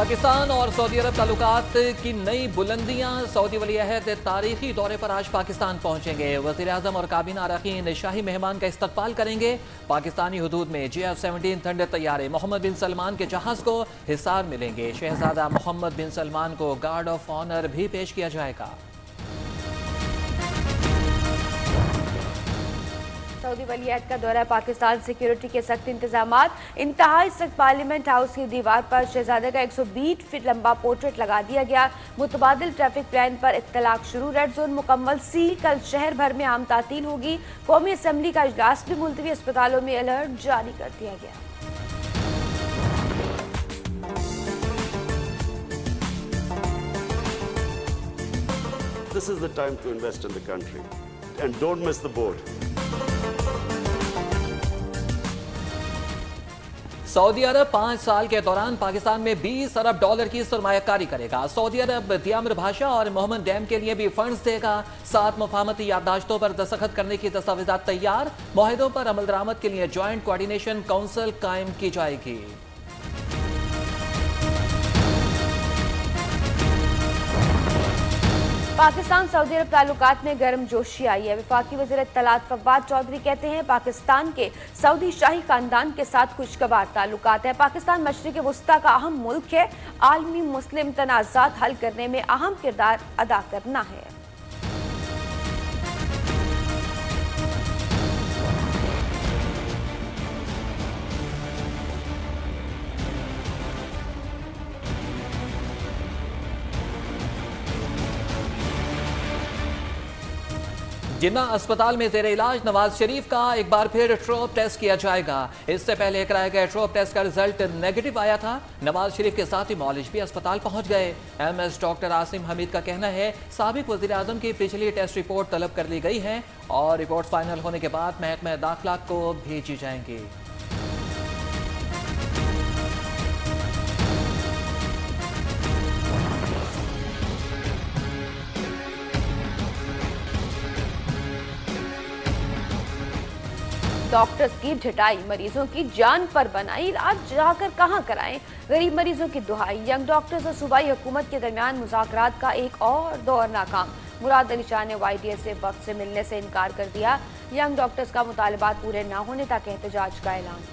पाकिस्तान और सऊदी अरब ताल्लुकात की नई बुलंदियां। सऊदी वली अहद तारीखी दौरे पर आज पाकिस्तान पहुंचेंगे। वज़ीर आज़म और काबीना अरकान शाही मेहमान का इस्तकबाल करेंगे। पाकिस्तानी हुदूद में JF-17 थंडर तैयारे मोहम्मद बिन सलमान के जहाज को हिसार मिलेंगे। शहजादा मोहम्मद बिन सलमान को गार्ड ऑफ ऑनर भी पेश किया जाएगा। सऊदी वली अहद का दौरा पाकिस्तान। सिक्योरिटी के सख्त इंतजामात। इंतहाई सख्त पार्लियामेंट हाउस की दीवार पर शहजादे का 120 फीट लंबा पोर्ट्रेट लगा दिया गया। मुतबादिल ट्रैफिक प्लान पर इत्तलाक शुरू। रेड जोन मुकम्मल सील। कल शहर भर में आम तातील होगी। कौमी असम्बली का इजलास भी मुलतवी। अस्पतालों में अलर्ट जारी कर दिया गया। This is the time to invest in the country and don't miss the boat. Saudi Arab 5 साल के दौरान पाकिस्तान में 20 अरब डॉलर की सरमायाकारी करेगा। सऊदी अरब दियामर भाषा और मोहम्मद डैम के लिए भी फंड्स देगा। 7 मुफाहमती याददाश्तों पर दस्तखत करने की दस्तावेजात तैयार। मुआहिदों पर अमल दरामद के लिए ज्वाइंट कोऑर्डिनेशन काउंसिल कायम की जाएगी। पाकिस्तान सऊदी अरब ताल्लुकात में गर्म जोशी आई है। वफाकी वज़ीर इत्तलात फवाद चौधरी कहते हैं पाकिस्तान के सऊदी शाही खानदान के साथ खुशगवार ताल्लुकात है। पाकिस्तान मशरिक़ वस्ता का अहम मुल्क है। आलमी मुस्लिम तनाज़ात हल करने में अहम किरदार अदा करना है। जिन्ना अस्पताल में जेर इलाज नवाज शरीफ का एक बार फिर ट्रोप टेस्ट किया जाएगा। इससे पहले कराए गए ट्रोप टेस्ट का रिजल्ट नेगेटिव आया था। नवाज शरीफ के साथ ही मौलिज भी अस्पताल पहुंच गए। MS डॉक्टर आसिम हमीद का कहना है साबिक वज़ीर आज़म की पिछली टेस्ट रिपोर्ट तलब कर ली गई है और रिपोर्ट फाइनल होने के बाद महकमा दाखिला को भेजी जाएंगी। डॉक्टर्स की ढिठाई। मरीजों की जान पर बनाई। इलाज जाकर कहां कराएं। गरीब मरीजों की दुहाई। यंग डॉक्टर्स और सूबाई हुकूमत के दरमियान मुज़ाकरात का एक और दौर नाकाम। मुराद अली शाह ने YDS से वक्त से मिलने से इनकार कर दिया। यंग डॉक्टर्स का मुतालबात पूरे न होने तक एहतजाज का ऐलान।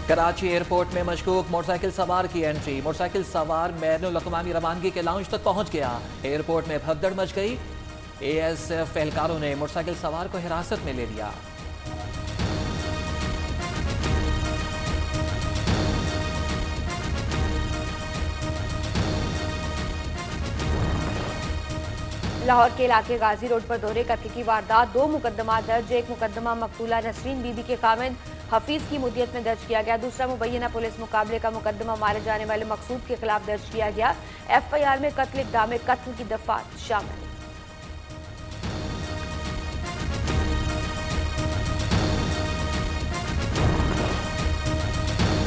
कराची एयरपोर्ट में मशकूक मोटरसाइकिल सवार की एंट्री। मोटरसाइकिल सवार बैनुल अक़वामी रवानगी के लाउंज तक पहुंच गया। एयरपोर्ट में भगदड़ मच गई। ASF एहलकारों ने मोटरसाइकिल सवार को हिरासत में ले लिया। लाहौर के इलाके गाजी रोड पर दोहरे कत्ल की वारदात। 2 मुकदमा दर्ज। एक मुकदमा मकतूला नसरीन बीबी के खामिद हफीज की मुद्दत में दर्ज किया गया। दूसरा मुबैना पुलिस मुकाबले का मुकदमा मारे जाने वाले मकसूद के खिलाफ दर्ज किया गया। FIR में कत्ल इक़दाम कत्ल की दफात शामिल।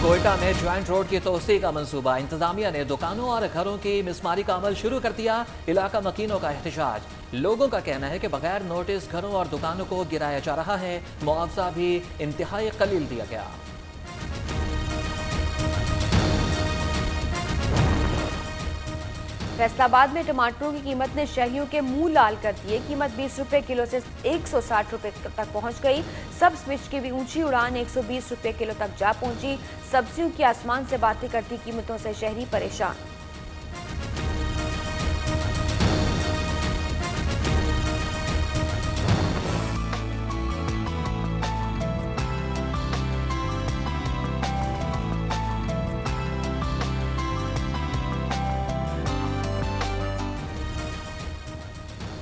कोयटा में ज्वाइंट रोड की तोसी का मंसूबा। इंतजामिया ने दुकानों और घरों की मिसमारी का अमल शुरू कर दिया। इलाका मकीनों का एहतजाज। लोगों का कहना है कि बगैर नोटिस घरों और दुकानों को गिराया जा रहा है। मुआवजा भी इंतहाई कलील दिया गया। फैसलाबाद में टमाटरों की कीमत ने शहरियों के मुंह लाल कर दिए। कीमत 20 रुपए किलो से 160 रुपए तक पहुंच गई। सब्ज मिर्च की भी ऊंची उड़ान 120 रुपए किलो तक जा पहुंची। सब्जियों की आसमान से बातें करती कीमतों से शहरी परेशान।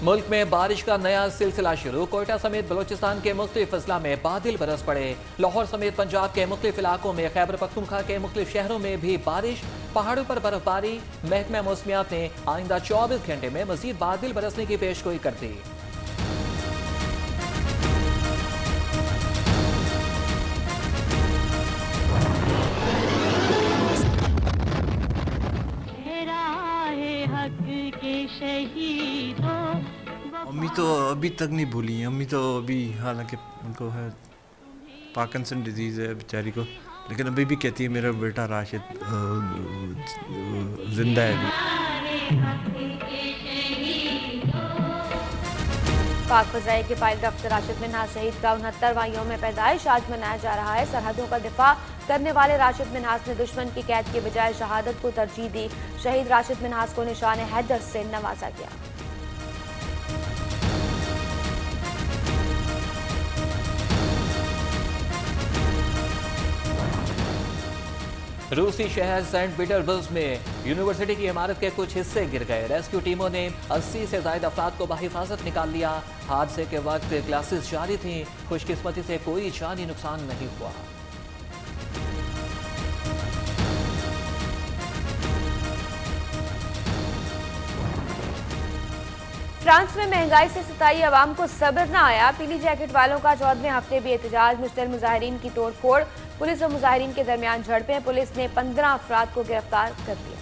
मुल्क में बारिश का नया सिलसिला शुरू। कोयटा समेत बलोचिस्तान के मुख्तलिफ अजला में बादल बरस पड़े। लाहौर समेत पंजाब के मुख्तलिफ इलाकों में, खैबर पख्तूनख्वा के मुख्तलिफ शहरों में भी बारिश। पहाड़ों पर बर्फबारी। महकमा मौसमियात ने आइंदा 24 घंटे में मजीद बादल बरसने की पेशगोई कर दी। अम्मी तो अभी तक नहीं भूली। अम्मी तो अभी हालांकि उनको है पार्किंसन डिजीज़ है बेचारी को, लेकिन अभी भी कहती है मेरा बेटा राशिद जिंदा है अभी। पाक फ़ज़ाई के पायलट अफसर राशिद मिन्हास शहीद का 69वां यौम पैदाइश आज मनाया जा रहा है। सरहदों का दिफा करने वाले राशिद मिन्हास ने दुश्मन की कैद के बजाय शहादत को तरजीह दी। शहीद राशिद मिन्हास को निशान हैदर से नवाजा गया। रूसी शहर सेंट पीटर्सबर्ग में यूनिवर्सिटी की इमारत के कुछ हिस्से गिर गए। रेस्क्यू टीमों ने 80 से ज्यादा अफराद को बाहिफाजत निकाल लिया। हादसे के वक्त क्लासेस जारी थीं। खुशकिस्मती से कोई जानी नुकसान नहीं हुआ। फ्रांस में महंगाई से सताई अवाम को सब्र न आया। पीली जैकेट वालों का 14वें हफ्ते भी एहतजाज, मुश्तल मुजाहिरीन की तोड़फोड़, पुलिस और मुजाहिरीन के दरमियान झड़पें। पुलिस ने 15 अफराद को गिरफ्तार कर लिया।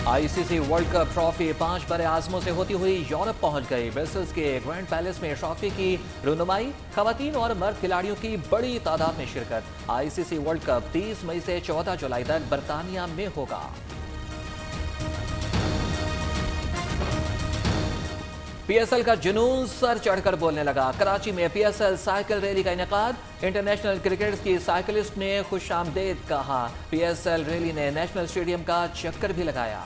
आईसीसी वर्ल्ड कप ट्रॉफी 5 बड़े आजमों से होती हुई यूरोप पहुंच गई। ब्रसेल्स के ग्रैंड पैलेस में ट्रॉफी की रुनुमाई, खवातीन और मर्द खिलाड़ियों की बड़ी तादाद में शिरकत। आईसीसी वर्ल्ड कप 30 मई से 14 जुलाई तक बर्तानिया में होगा। पीएसएल का जुनून सर चढ़कर बोलने लगा। कराची में पीएसएल साइकिल रैली का इनेकाद। इंटरनेशनल क्रिकेट की साइकिलिस्ट ने खुशामदीद कहा। पीएसएल रैली ने नेशनल स्टेडियम का चक्कर भी लगाया।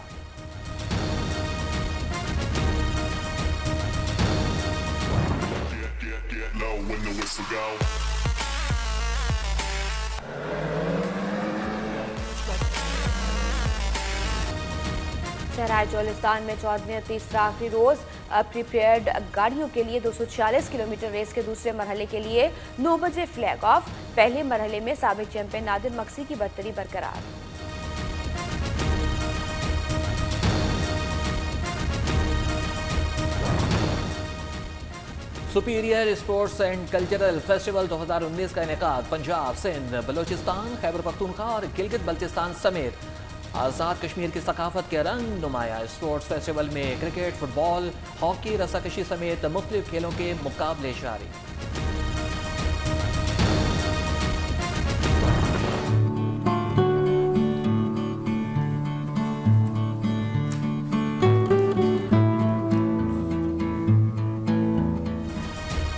सहराए चोलिस्तान में 14वें और तीसरा आखिरी रोज प्रीपेयर्ड गाड़ियों के लिए 240 किलोमीटर रेस के दूसरे मरहले के लिए 9 बजे फ्लैग ऑफ। पहले मरहले में साबिक चैंपियन नादिर मक्सी की बरतरी बरकरार। Superior sports and cultural festival 2019 का इनेकाद पंजाब, सिंध, बलोचिस्तान, खैबर पख्तूनख्वा और गिलगित बल्तिस्तान समेत आज़ाद कश्मीर की सकाफत के रंग नुमाया। स्पोर्ट्स फेस्टिवल में क्रिकेट, फुटबॉल, हॉकी, रस्साकशी समेत मुख्तलिफ खेलों के मुकाबले जारी।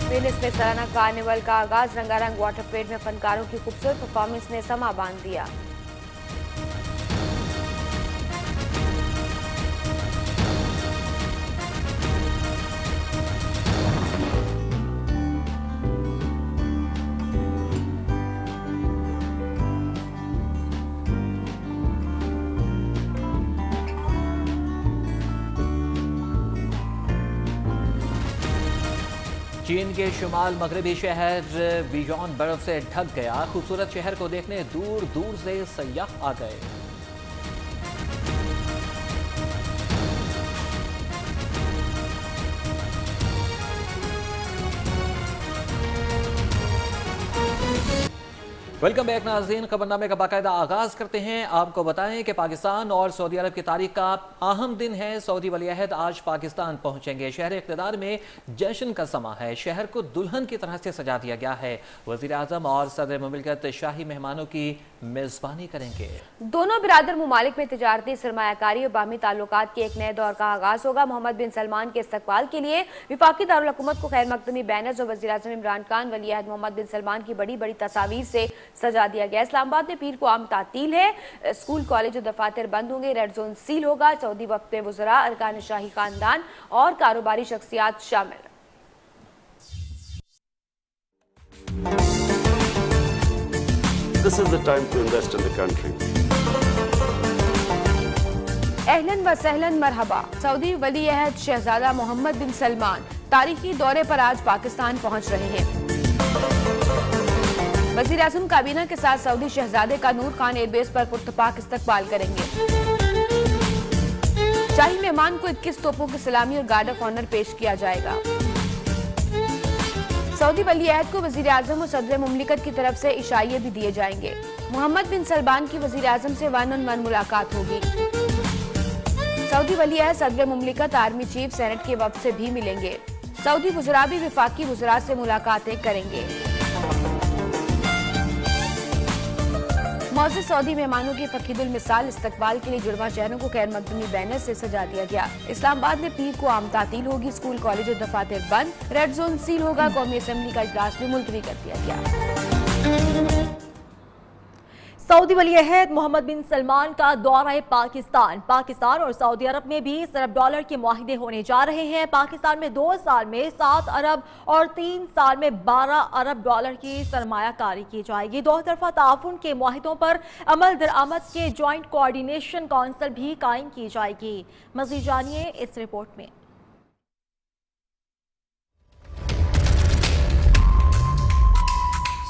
वेनिस में सालाना कार्निवल का आगाज, रंगारंग वाटर परेड में फनकारों की खूबसूरत परफॉर्मेंस ने समा बांध दिया। चीन के शुमाल मगरबी शहर विजॉन बर्फ से ढक गया। खूबसूरत शहर को देखने दूर दूर से सयाह आ गए। वेलकम बैक नाज़रीन, खबरनामे का बाकायदा आगाज करते हैं। आपको बताएं कि पाकिस्तान और सऊदी अरब की तारीख का अहम दिन है। सऊदी वली-अहद आज पाकिस्तान पहुंचेंगे। शहर इक़्तिदार में जश्न का समा है। शहर को दुल्हन की तरह से सजा दिया गया है। वज़ीर आज़म और सदर मुमलिकत शाही मेहमानों की मेज़बानी करेंगे। दोनों बिरादर मुमालिक में तिजारती सरमायाकारी और बाहमी ताल्लुकात के एक नए दौर का आगाज होगा। मोहम्मद बिन सलमान के इस्तकबाल के लिए विफाकी दारुल हुकूमत को खैर मकदमी बैनर्स और वज़ीर आज़म इमरान खान, वली-अहद मोहम्मद बिन सलमान की बड़ी बड़ी तस्वीर से सजा दिया गया। इस्लामाबाद में पीर को आम तातील है। स्कूल, कॉलेज और दफातर बंद होंगे। रेड जोन सील होगा। सऊदी वक्त में वज़रा, अरकान शाही खानदान और कारोबारी शख्सियात शामिल। This is the time to invest in the country. अहलन व सहलन मरहबा। सऊदी वली-अहद शहजादा मोहम्मद बिन सलमान तारीखी दौरे पर आज पाकिस्तान पहुंच रहे हैं। वज़ीर आज़म काबीना के साथ सऊदी शहजादे का नूर खान एयरबेस पर पुरतपाक इस्तकबाल करेंगे। शाही मेहमान को 21 तोपों की सलामी और गार्ड ऑफ ऑनर पेश किया जाएगा। सऊदी वली-अहद को वज़ीर आज़म और सदर मुमलिकत की तरफ से इशाइये भी दिए जाएंगे। मोहम्मद बिन सलमान की वज़ीर आज़म से वन ऑन वन मुलाकात होगी। सऊदी वली अहद सदर मुमलिकत आर्मी चीफ सेनेट के वफ्द से भी मिलेंगे। सऊदी वज़रा भी वफाकी वज़रा से मुलाकातें करेंगे। मौजूद सऊदी मेहमानों की फकीदुल मिसाल इस्तकबाल के लिए जुड़वा शहरों को खैर मकदूमी बैनर से सजा दिया गया। इस्लामाबाद में पीर को आम तातील होगी, स्कूल कॉलेज और दफातर बंद, रेड जोन सील होगा, कौमी असम्बली का इजलास भी मुलतवी कर दिया गया। सऊदी वली अहद मोहम्मद बिन सलमान का दौरा पाकिस्तान और सऊदी अरब में 20 अरब डॉलर के मुआहिदे होने जा रहे हैं। पाकिस्तान में 2 साल में 7 अरब और 3 साल में 12 अरब डॉलर की सरमायाकारी की जाएगी। 2 तरफा ताउन के मुआहिदों पर अमल दरामद के ज्वाइंट कोऑर्डिनेशन काउंसिल भी कायम की जाएगी। मज़ीद जानिए इस रिपोर्ट में।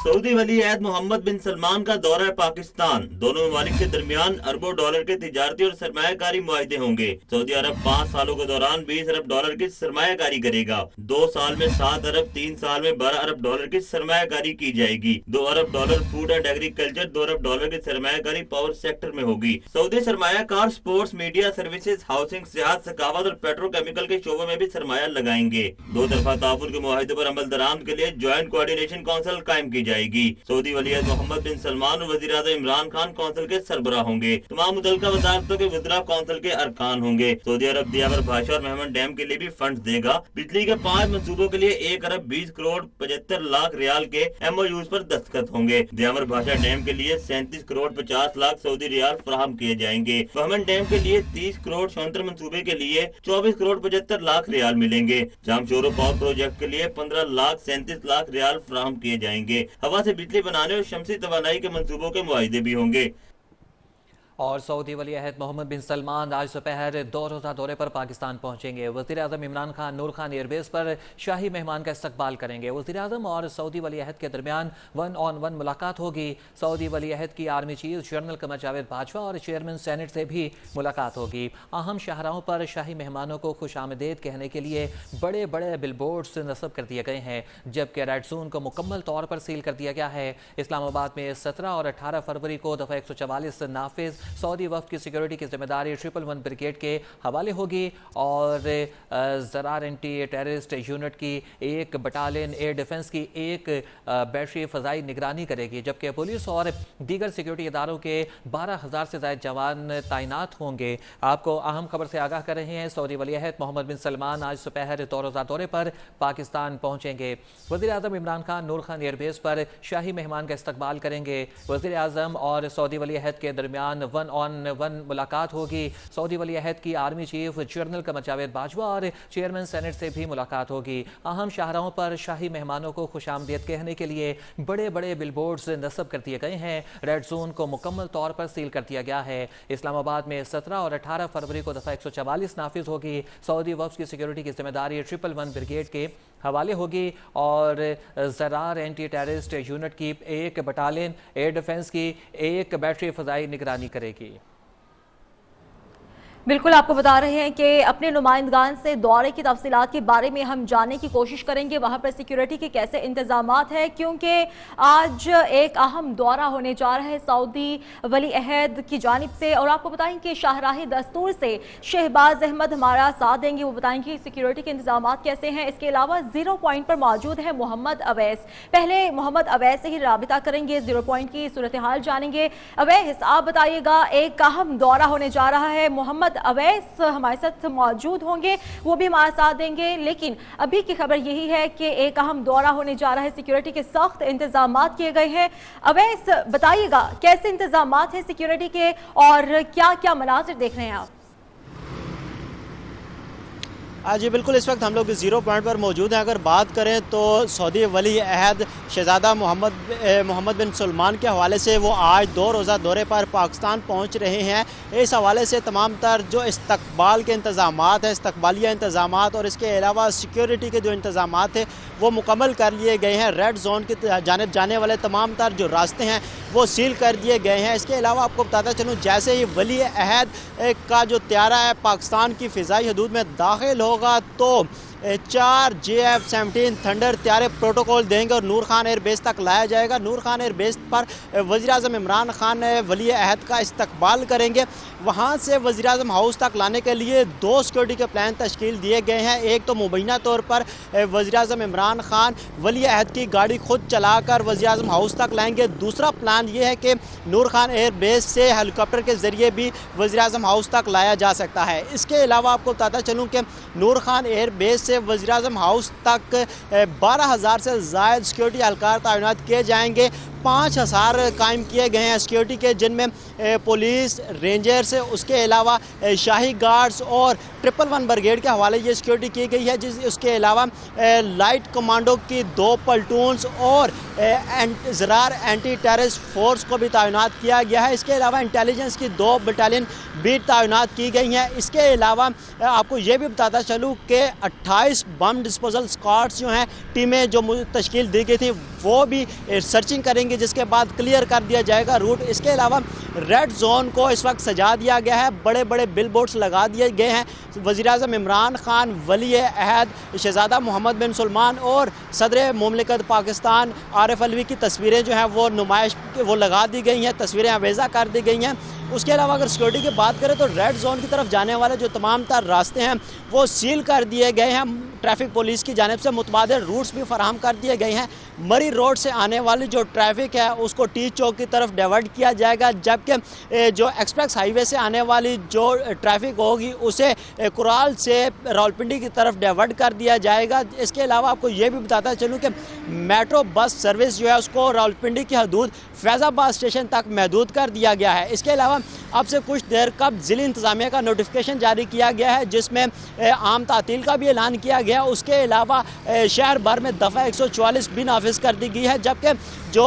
सऊदी वली अहद मोहम्मद बिन सलमान का दौरा पाकिस्तान। दोनों ममालिक के दरमियान अरबों डॉलर के तिजारती और सरमायाकारी मुआहिदे होंगे। सऊदी अरब 5 सालों के दौरान 20 अरब डॉलर की सरमायाकारी करेगा। 2 साल में 7 अरब, 3 साल में 12 अरब डॉलर की सरमायाकारी की जाएगी। 2 अरब डॉलर फूड एंड एग्रीकल्चर, 2 अरब डॉलर की सरमायाकारी पावर सेक्टर में होगी। सऊदी सरमायाकार स्पोर्ट्स, मीडिया सर्विसेज, हाउसिंग, सियाहत, सकावत और पेट्रोकेमिकल के शोबों में भी सरमाया लगाएंगे। 2 तरफा ताउन के मुआहिदे पर अमल दरामद के लिए ज्वाइंट कोऑर्डिनेशन काउंसिल कायम की जाएगी। सऊदी वली अहद मोहम्मद बिन सलमान और वज़ीर आज़म इमरान खान काउंसिल के सरबराह होंगे। तमाम मुतल्लिका वज़ारतों के वज़रा काउंसिल के अरकान होंगे। सऊदी अरब दियावर भाषा और मेहमान डैम के लिए भी फंड देगा। बिजली के 5 मंसूबों के लिए 1 अरब 20 करोड़ 75 लाख रियाल के MOUs पर दस्तखत होंगे। दियावर भाषा डैम के लिए 37 करोड़ 50 लाख सऊदी रियाल फराहम किए जाएंगे। मेहमान डैम के लिए 30 करोड़ 76 मंसूबे के लिए 24 करोड़ 75 लाख रियाल मिलेंगे। जामशोरो पावर प्रोजेक्ट के लिए 15 लाख 37 लाख रियाल फराहम किए जाएंगे। हवा से बिजली बनाने और शमसी तवानाई के मंसूबों के मुआहिदे भी होंगे। और सऊदी वली अहद मोहम्मद बिन सलमान आज दोपहर 2 रोज़ा दौरे पर पाकिस्तान पहुंचेंगे। वज़ीर आज़म इमरान खान नूर खान एयरबेस पर शाही मेहमान का इस्तकबाल करेंगे। वज़ीर आज़म और सऊदी वली अहद के दरमियान 1-on-1 मुलाकात होगी। सऊदी वली अहद की army chief general Qamar Javed Bajwa और चेयरमैन सेनेट से भी मुलाकात होगी। अहम शाहराहों पर शाही मेहमानों को खुशामदीद कहने के लिए बड़े बड़े बिलबोर्ड्स नस्ब कर दिए गए हैं, जबकि रेड जोन को मुकम्मल तौर पर सील कर दिया गया है। इस्लामाबाद में 17 और 18 फरवरी को दफ़ा 144 नाफिज सऊदी वफ़द की सिक्योरिटी की जिम्मेदारी 111 ब्रिगेड के हवाले होगी और ज़रार एंटी टेररिस्ट यूनिट की 1 बटालियन, एयर डिफेंस की 1 बैटरी फ़ज़ाई निगरानी करेगी, जबकि पुलिस और दीगर सिक्योरिटी इदारों के 12,000 से ज़ायद जवान तैनात होंगे। आपको अहम खबर से आगाह कर रहे हैं, सऊदी वली अहद मोहम्मद बिन सलमान आज दोपहर 2 रोज़ा दौरे पर पाकिस्तान पहुँचेंगे। वज़ीर आज़म इमरान खान नूर खान एयरबेस पर शाही मेहमान का इस्तकबाल करेंगे। वज़ीर आज़म और सऊदी वली अहद के दरमियान 1-on-1 मुलाकात होगी। सऊदी वली अहद की army chief general Qamar Javed Bajwa और चेयरमैन सेनेट से भी मुलाकात होगी। अहम शाहराहों पर शाही मेहमानों को खुशामदीद कहने के लिए बड़े बड़े बिलबोर्ड्स नस्ब कर दिए गए हैं। रेड जोन को मुकम्मल तौर पर सील कर दिया गया है। इस्लामाबाद में 17 और 18 फरवरी को दफ़ा 144 नाफिज होगी। सऊदी वफ़द की सिक्योरिटी की जिम्मेदारी 111 ब्रिगेड के हवाले होगी और ज़रार एंटी टेररिस्ट यूनिट की 1 बटालियन, एयर डिफेंस की 1 बैटरी फ़ज़ाई निगरानी करेगी। बिल्कुल आपको बता रहे हैं कि अपने नुमाइंदगान से दौरे की तफसीलात के बारे में हम जानने की कोशिश करेंगे, वहाँ पर सिक्योरिटी के कैसे इंतजामात हैं, क्योंकि आज एक अहम दौरा होने जा रहा है सऊदी वली अहद की जानिब से। और आपको बताएं कि शाहराही दस्तूर से शहबाज अहमद हमारा साथ देंगे, वो बताएंगे सिक्योरिटी के इंतजामात कैसे हैं। इसके अलावा 0 पॉइंट पर मौजूद है मोहम्मद अवैस। पहले मोहम्मद अवैस से ही राबिता करेंगे, 0 पॉइंट की सूरत हाल जानेंगे। अवैस, आप बताइएगा, एक अहम दौरा होने जा रहा है, मोहम्मद अवैस हमारे साथ मौजूद होंगे, वो भी हमारे साथ देंगे, लेकिन अभी की खबर यही है कि एक अहम दौरा होने जा रहा है, सिक्योरिटी के सख्त इंतजामात किए गए हैं। अवैस, बताइएगा कैसे इंतजामात हैं सिक्योरिटी के और क्या क्या मनाजिर देख रहे हैं आप? जी बिल्कुल, इस वक्त हम लोग 0 पॉइंट पर मौजूद हैं। अगर बात करें तो सऊदी वली अहद शहजादा मोहम्मद बिन सलमान के हवाले से वो आज 2 रोज़ा दौरे पर पाकिस्तान पहुंच रहे हैं। इस हवाले से तमाम तर जो इस्तकबाल के इंतज़ामात हैं, इस्तकबालिया इंतज़ामात और इसके अलावा सिक्योरिटी के जो इंतज़ामात थे वो मुकम्मल कर लिए गए हैं। रेड जोन की जानिब जाने वाले तमाम तर जो रास्ते हैं वो सील कर दिए गए हैं। इसके अलावा आपको बताता चलूँ, जैसे ही वली अहद का जो त्यारा है पाकिस्तान की फ़िज़ाई हदूद में दाखिल होगा तो 4 JF-17 थंडर तैयारे प्रोटोकॉल देंगे और नूर खान एयरबेस तक लाया जाएगा। नूर खान एयरबेस पर वज़ीर-ए-आज़म इमरान खान वली अहद का इस्तकबाल करेंगे। वहाँ से वज़ीर-ए-आज़म हाउस तक लाने के लिए 2 सिक्योरिटी के प्लान तश्कील दिए गए हैं। एक तो मुबैना तौर पर वज़ीर-ए-आज़म इमरान खान वली अहद की गाड़ी खुद चलाकर वज़ीर-ए-आज़म हाउस तक लाएंगे। दूसरा प्लान ये है कि नूर खान एयरबेस से हेलीकॉप्टर के ज़रिए भी वज़ीर-ए-आज़म हाउस तक लाया जा सकता है। इसके अलावा आपको बताता चलूँ कि नूर खान एयरबेस से वज़ीर-ए-आज़म हाउस तक 12,000 से ज़ायद सिक्योरिटी एहलकार तैनात किए जाएंगे। 5,000 कायम किए गए हैं सिक्योरिटी के, जिनमें पुलिस, रेंजर्स, उसके अलावा शाही गार्ड्स और 111 ब्रिगेड के हवाले ये सिक्योरिटी की गई है। उसके अलावा लाइट कमांडो की 2 प्लाटून्स और ज़रार एंटी टेररिस्ट फोर्स को भी तैनात किया गया है। इसके अलावा इंटेलिजेंस की 2 बटालियन भी तैनात की गई हैं। इसके अलावा आपको ये भी बताता चलूँ कि 28 बम डिस्पोजल स्क्वाड्स जो हैं, टीमें जो तश्कील दी गई थी, वो भी सर्चिंग करेंगे, जिसके बाद क्लियर कर दिया जाएगा रूट। इसके अलावा रेड जोन को इस वक्त सजा दिया गया है, बड़े बड़े बिल बोर्ड्स लगा दिए गए हैं। वज़ीर-ए-आज़म इमरान खान, वली अहद शहज़ादा मोहम्मद बिन सलमान और सदर मुमलिकत पाकिस्तान आरिफ अलवी की तस्वीरें जो हैं वो नुमाइश वो लगा दी गई हैं, तस्वीरें अवेज़ा कर दी गई हैं। उसके अलावा अगर सिक्योरिटी की बात करें तो रेड जोन की तरफ जाने वाले जो तमाम तर रास्ते हैं वो सील कर दिए गए हैं। ट्रैफिक पुलिस की जानिब से मुतबादिल रूट्स भी फराहम कर दिए गए हैं। मरी रोड से आने वाली जो ट्रैफिक है उसको टी चौक की तरफ डाइवर्ट किया जाएगा, जबकि जो एक्सप्रेस हाईवे से आने वाली जो ट्रैफिक होगी उसे कुराल से रावलपिंडी की तरफ डाइवर्ट कर दिया जाएगा। इसके अलावा आपको ये भी बताता चलूँ कि मेट्रो बस सर्विस जो है उसको रावलपिंडी की हदूद फैज़ाबाद स्टेशन तक महदूद कर दिया गया है। इसके अलावा अब से कुछ देर कब ज़िला इंतज़ामिया का नोटिफिकेशन जारी किया गया है, जिसमें आम तातील का भी ऐलान किया गया। उसके अलावा शहर भर में दफ़ा 144 भी नाफिज कर दी गई है, जबकि जो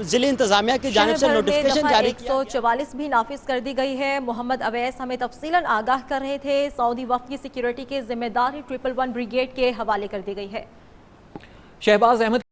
ज़िला इंतज़ामिया की जानिब से नोटिफिकेशन जारी 144 भी नाफिज कर दी गई है। मोहम्मद अवैस हमें तफसीलन आगाह कर रहे थे। सऊदी वफ़द की सिक्योरिटी की जिम्मेदारी 111 ब्रिगेड के हवाले कर दी गई है। शहबाज अहमद